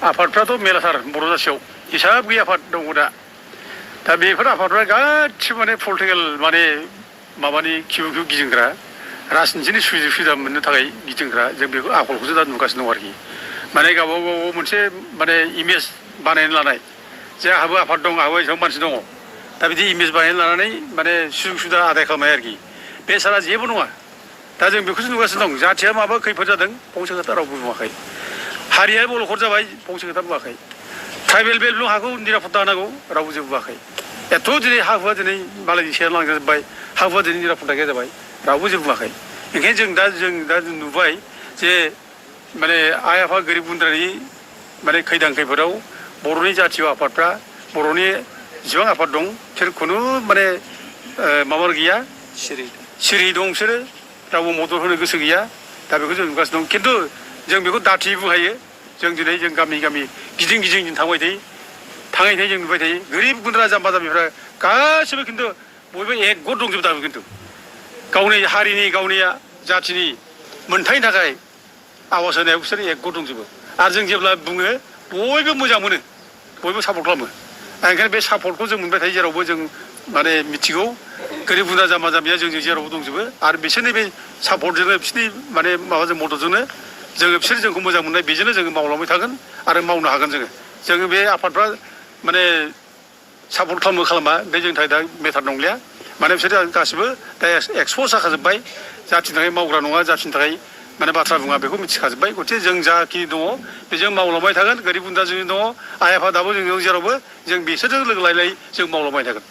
आफादफ्राथ' मेरलाथार बर' जाथियाव हिसाब गैया आफाद दङ दा बेफोर आफादफ्रा गासिबो माने पलिटिकेल माने माबानि खिबु गिदिंग्रा राजनितिनि सुबिदा मोननो थाखाय गिदिंग्रा जों बेखौ आखलखौसो दा नुगासिनो दं आरोखि माने गावबा गाव मोनसे माने इमेज बानायना लानाय जे आहाबो आफाद दं आहाबो एसेबां मानसि दङ दा बिदि इमेज बानायना लानानै माने सुजुग सुबिदा आदाय खालामनाय आरोखि बे सारा जेबो नङा दा जों बेखौसो नुगासिनो दं जाथिया माबा खैफोद जादों फंसे खोथा रावबो बुङाखै हारिया बलखर जाबाय फंसे खोथा बुङाखै ट्राइबेल बेल्टल' हाखौ निरापत्ता होनांगौ रावबो जेबो बुङाखै एथ' दिनै हा हुआ दिनै मालायनि सेर लांजोबबाय हा हुआ दिनै निरापत्ता गैया जाबाय रावबो जेबो बुङाखै ओंखायनो जों दा नुबाय जे माने आइ आफा गोरिब गुन्द्रानि माने खैदां खैफोदाव बर'नि जातीय आफादफ्रा बर'नि जेसेबां आफाद दं बिसोर खुनु माने माबा गैया सिरि दं बिसोरो रावबो मदद होनो गोसो गैया दा बेखौ जों नुगासिनो दं खिन्थु जों बेखौ दाथि बुंहायो जों दिनै जों गामि गामि गिदिं जों थांबाय थायो थाङै जों नुबाय थायो गोरिब गुन्द्रा जाम्बा जाम्बिफ्रा गासिबो खिन्थु बयबो एकगत दंजोबो दाबो खिन्थु गावनि हारिनि गावनि जाथिनि मोनथायनि थाखाय आवाज होनायाव बिसोर एकगत दंजोबो आरो जों जेब्ला बुङो बयबो मोजां मोनो बयबो सापर्ट खालामो ओंखायनो बे सापर्टखौ जों मोनबाय थायो जेरावबो जों माने मिथिगौ गोरिब गुन्द्रा जाम्बा जाम्बिया जोंजों जेरावबो दंजोबो आरो बिसोरनि बे सापर्टजोंनो बिसोरनि माने माबाजों मददजोंनो जोङो बिसोर जोंखौ मोजां मोननाय बेजोंनो जोङो मावलांबाय थागोन आरो मावनो हागोन जोङो बे आफादफ्रा माने सापर्ट खालामा बे जोंनि थाखाय दा मेटार नंलिया माने बिसोरो गासिबो दा एक्सप'ज जाखाजोब्बाय जाथिनि थाखाय मावग्रा नङा जाथिनि थाखाय माने बाथ्रा बुङा बेखौ मिथिखाजोब्बाय गथिखे जों जाखिनि दङ बेजों मावलांबाय थागोन गोरिब गुन्द्रा जोंनि दङ आइ आफा दाबो जोंजों जेरावबो जों बिसोरजों लोगो लायै जों मावलांबाय थागोन